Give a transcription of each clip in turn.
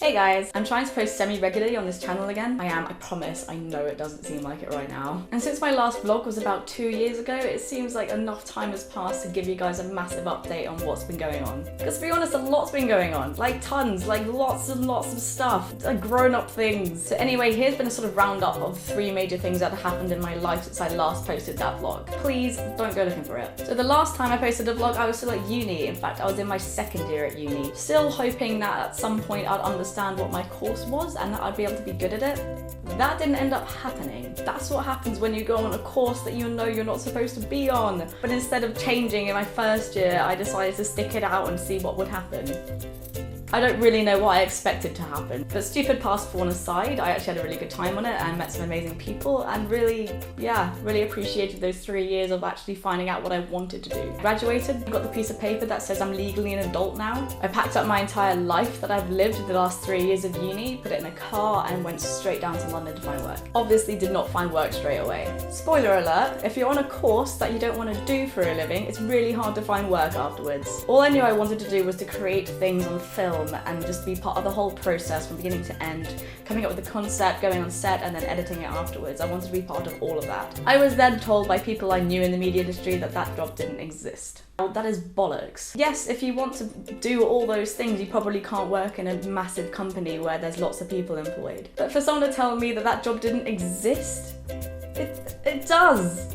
Hey guys, I'm trying to post semi-regularly on this channel again. I promise. I know it doesn't seem like it right now. And since my last vlog was about 2 years ago, it seems like enough time has passed to give you guys a massive update on what's been going on. Because to be honest, a lot's been going on. Like tons, like lots and lots of stuff. Like grown-up things. So anyway, here's been a sort of roundup of 3 major things that have happened in my life since I last posted that vlog. Please don't go looking for it. So the last time I posted a vlog, I was still at uni. In fact, I was in my 2nd year at uni. Still hoping that at some point I'd understand what my course was and that I'd be able to be good at it. That didn't end up happening. That's what happens when you go on a course that you know you're not supposed to be on. But instead of changing in my 1st year, I decided to stick it out and see what would happen. I don't really know what I expected to happen, but stupid past Fawn aside, I actually had a really good time on it and met some amazing people and really appreciated those 3 years of actually finding out what I wanted to do. Graduated, got the piece of paper that says I'm legally an adult now. I packed up my entire life that I've lived the last 3 years of uni, put it in a car and went straight down to London to find work. Obviously did not find work straight away. Spoiler alert, if you're on a course that you don't want to do for a living, it's really hard to find work afterwards. All I knew I wanted to do was to create things on film and just be part of the whole process from beginning to end, coming up with the concept, going on set and then editing it afterwards. I wanted to be part of all of that. I was then told by people I knew in the media industry that that job didn't exist. Well, that is bollocks. Yes, if you want to do all those things, you probably can't work in a massive company where there's lots of people employed. But for someone to tell me that that job didn't exist, it does.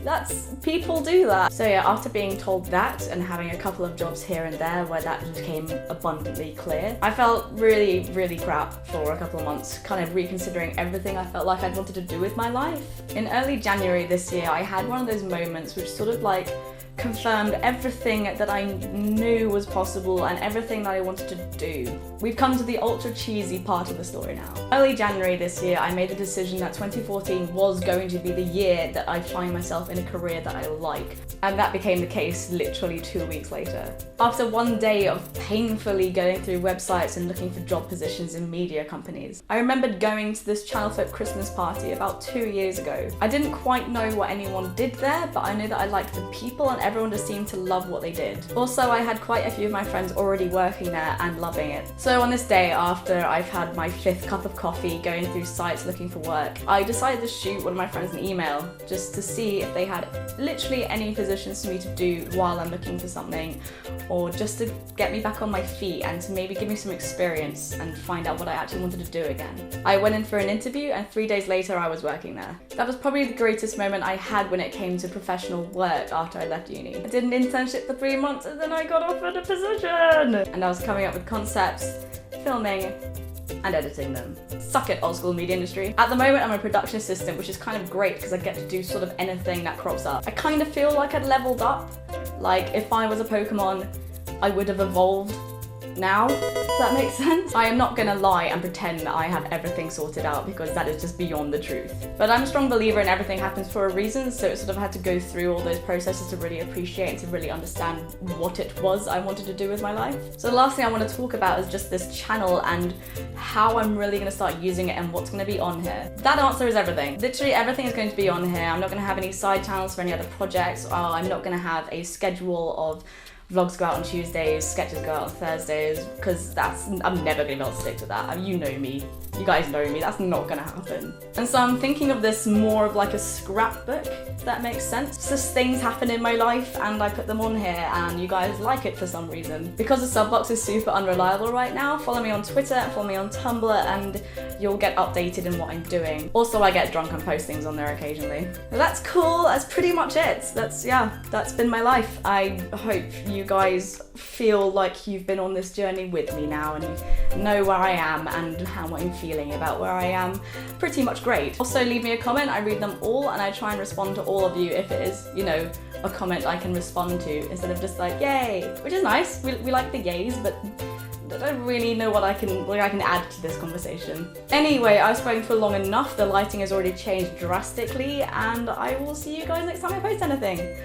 People do that. So yeah, after being told that and having a couple of jobs here and there where that became abundantly clear, I felt really, really crap for a couple of months, kind of reconsidering everything I felt like I'd wanted to do with my life. In early January this year, I had one of those moments which sort of like confirmed everything that I knew was possible and everything that I wanted to do. We've come to the ultra cheesy part of the story now. Early January this year, I made a decision that 2014 was going to be the year that I find myself in a career that I like. And that became the case literally 2 weeks later. After one day of painfully going through websites and looking for job positions in media companies, I remembered going to this childhood Christmas party about 2 years ago. I didn't quite know what anyone did there, but I knew that I liked the people and everyone just seemed to love what they did. Also, I had quite a few of my friends already working there and loving it. So on this day, after I've had my 5th cup of coffee going through sites looking for work, I decided to shoot one of my friends an email just to see if they had literally any positions for me to do while I'm looking for something, or just to get me back on my feet and to maybe give me some experience and find out what I actually wanted to do again. I went in for an interview and 3 days later I was working there. That was probably the greatest moment I had when it came to professional work after I left uni. I did an internship for 3 months and then I got offered a position! And I was coming up with concepts, filming, and editing them. Suck it, old school media industry. At the moment, I'm a production assistant, which is kind of great because I get to do sort of anything that crops up. I kind of feel like I'd leveled up. Like, if I was a Pokemon, I would have evolved now. Does that make sense? I am not gonna lie and pretend that I have everything sorted out because that is just beyond the truth. But I'm a strong believer in everything happens for a reason, so it sort of had to go through all those processes to really appreciate and to really understand what it was I wanted to do with my life. So the last thing I want to talk about is just this channel and how I'm really gonna start using it and what's gonna be on here. That answer is everything. Literally everything is going to be on here. I'm not gonna have any side channels for any other projects, or I'm not gonna have a schedule of vlogs go out on Tuesdays, sketches go out on Thursdays, because I'm never gonna be able to stick to that. You know me. You guys know me, that's not gonna happen. And so I'm thinking of this more of like a scrapbook, if that makes sense. Just things happen in my life and I put them on here and you guys like it for some reason. Because the sub box is super unreliable right now, follow me on Twitter, follow me on Tumblr, and you'll get updated in what I'm doing. Also, I get drunk and post things on there occasionally. But that's cool, that's pretty much it. That's been my life. I hope you guys feel like you've been on this journey with me now and you know where I am and how I'm feeling about where I am. Pretty much great. Also leave me a comment, I read them all and I try and respond to all of you if it is, you know, a comment I can respond to instead of just like, yay, which is nice. We like the yays, but I don't really know what I can add to this conversation. Anyway, I've spoken for long enough, the lighting has already changed drastically, and I will see you guys next time I post anything.